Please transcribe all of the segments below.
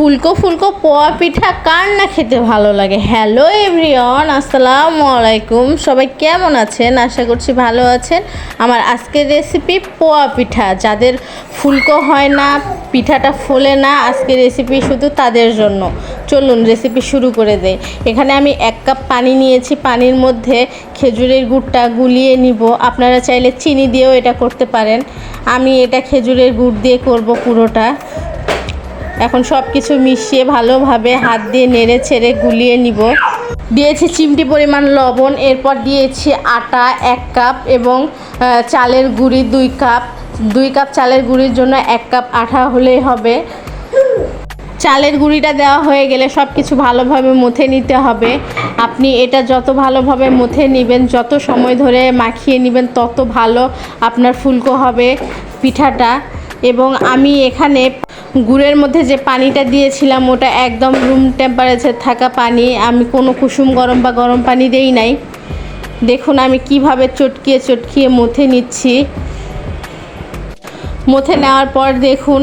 ফুলকো ফুলকো পোয়া পিঠা কার না খেতে ভালো লাগে। হ্যালো এভরিওয়ান, আসসালামু আলাইকুম। সবাই কেমন আছেন? আশা করছি ভালো আছেন। আমার আজকের রেসিপি পোয়া পিঠা। যাদের ফুলকো হয় না, পিঠাটা ফোলে না, আজকের রেসিপি শুধু তাদের জন্য। চলুন রেসিপি শুরু করে দেই। এখানে আমি 1 কাপ পানি নিয়েছি। পানির মধ্যে খেজুরের গুড়টা গুলিয়ে নিব। আপনারা চাইলে চিনি দিয়েও এটা করতে পারেন। আমি এটা খেজুরের গুড় দিয়ে করব পুরোটা। এখন সব কিছু মিশিয়ে ভালোভাবে হাত দিয়ে নেড়ে ছেড়ে গুলিয়ে নিব। দিয়েছি চিমটি পরিমাণ লবণ, এরপর দিয়েছি আটা 1 কাপ এবং চালের গুঁড়ি 2 কাপ। 2 কাপ চালের গুঁড়ির জন্য 1 কাপ আটা হলেই হবে। চালের গুঁড়িটা দেওয়া হয়ে গেলে সব কিছু ভালোভাবে মথে নিতে হবে। আপনি এটা যত ভালোভাবে মথে নেবেন, যত সময় ধরে মাখিয়ে নেবেন, তত ভালো আপনার ফুলকো হবে পিঠাটা। এবং আমি এখানে গুড়ের মধ্যে যে পানিটা দিয়েছিলাম ওটা একদম রুম টেম্পারেচার থাকা পানি। আমি কোনো কুসুম গরম বা গরম পানি দেই নাই। দেখুন আমি কিভাবে চটকিয়ে চটকিয়ে মথে নিচ্ছি। মথে নেওয়ার পর দেখুন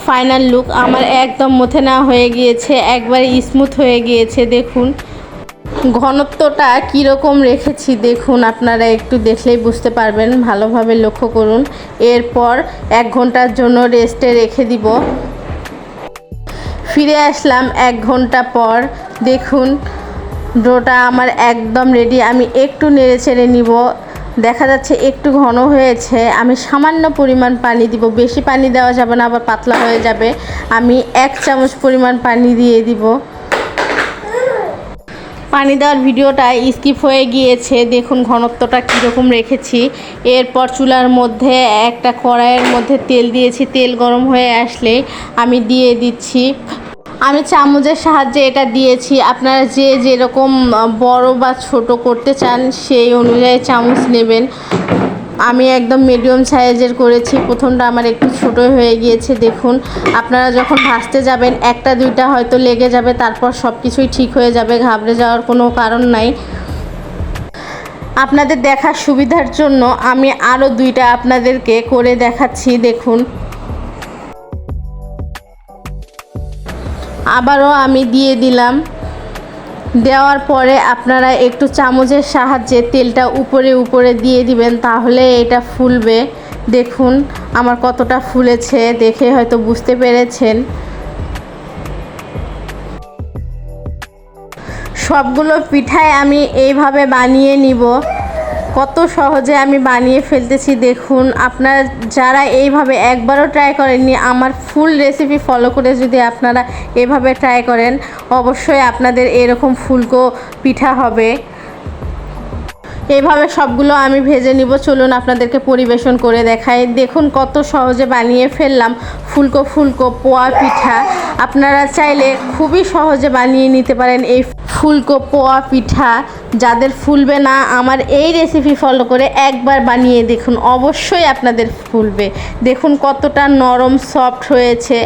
ফাইনাল লুক আমার একদম মথে নেওয়া হয়ে গিয়েছে, একবারে স্মুথ হয়ে গিয়েছে। দেখুন ঘনত্বটা কীরকম রেখেছি, দেখুন আপনারা একটু দেখলেই বুঝতে পারবেন। ভালোভাবে লক্ষ্য করুন। এরপর 1 ঘন্টার জন্য রেস্টে রেখে দিব। ফিরে আসলাম 1 ঘন্টা পর। দেখুন ডোটা আমার একদম রেডি। আমি একটু নেড়ে চেড়ে নিব। দেখা যাচ্ছে একটু ঘন হয়েছে। আমি সামান্য পরিমাণ পানি দিব, বেশি পানি দেওয়া যাবে না, আবার পাতলা হয়ে যাবে। আমি 1 চামচ পরিমাণ পানি দিয়ে দিব। পানি দেওয়ার ভিডিওটা স্কিপ হয়ে গিয়েছে। দেখুন ঘনত্বটা কীরকম রেখেছি। এরপর চুলার মধ্যে একটা কড়াইয়ের মধ্যে তেল দিয়েছি। তেল গরম হয়ে আসলে আমি দিয়ে দিচ্ছি। আমি চামচের সাহায্যে এটা দিয়েছি। আপনারা যে যেরকম বড় বা ছোট করতে চান সেই অনুযায়ী চামচ নেবেন। আমি একদম মিডিয়াম সাইজের করেছি। প্রথমটা আমার একটু ছোট হয়ে গিয়েছে। দেখুন আপনারা যখন ভাজতে যাবেন 1টা 2টা হয়তো লেগে যাবে, তারপর সব কিছুই ঠিক হয়ে যাবে। ঘাবড়ে যাওয়ার কোনো কারণ নাই। আপনাদের দেখার সুবিধার জন্য আমি আরও 2টা আপনাদেরকে করে দেখাচ্ছি। দেখুন আবারও আমি দিয়ে দিলাম। দেওয়ার পরে আপনারা একটু চামচের সাহায্যে তেলটা উপরে উপরে দিয়ে দিবেন, তাহলে এটা ফুলবে। দেখুন আমার কতটা ফুলেছে, দেখে হয়তো বুঝতে পেরেছেন। সবগুলো পিঠাই আমি এইভাবে বানিয়ে নিব। কত সহজে আমি বানিয়ে ফেলতেছি দেখুন। আপনারা যারা এইভাবে একবারও ট্রাই করেননি, আমার ফুল রেসিপি ফলো করে যদি আপনারা এভাবে ট্রাই করেন, অবশ্যই আপনাদের এরকম ফুলকো পিঠা হবে। এইভাবে সবগুলো আমি ভেজে নিব। চলুন আপনাদেরকে পরিবেশন করে দেখাই। দেখুন কত সহজে বানিয়ে ফেললাম ফুলকো ফুলকো পোয়া পিঠা। আপনারা চাইলে খুবই সহজে বানিয়ে নিতে পারেন এই ফুলকো পোয়া পিঠা। যাদের ফুলবে না, আমার এই রেসিপি ফলো করে একবার বানিয়ে দেখুন, অবশ্যই আপনাদের ফুলবে। দেখুন কতটা নরম সফট হয়েছে।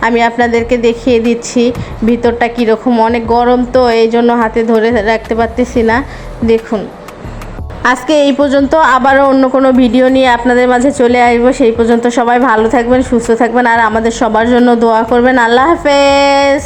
আমি আপনাদেরকে দেখিয়ে দিচ্ছি ভিতরটা কীরকম। অনেক গরম তো এই জন্য হাতে ধরে রাখতে পারতেছি না। দেখুন আজকে এই পর্যন্ত। আবারও অন্য কোনো ভিডিও নিয়ে আপনাদের মাঝে চলে আসবো। সেই পর্যন্ত সবাই ভালো থাকবেন, সুস্থ থাকবেন, আর আমাদের সবার জন্য দোয়া করবেন। আল্লাহ হাফেজ।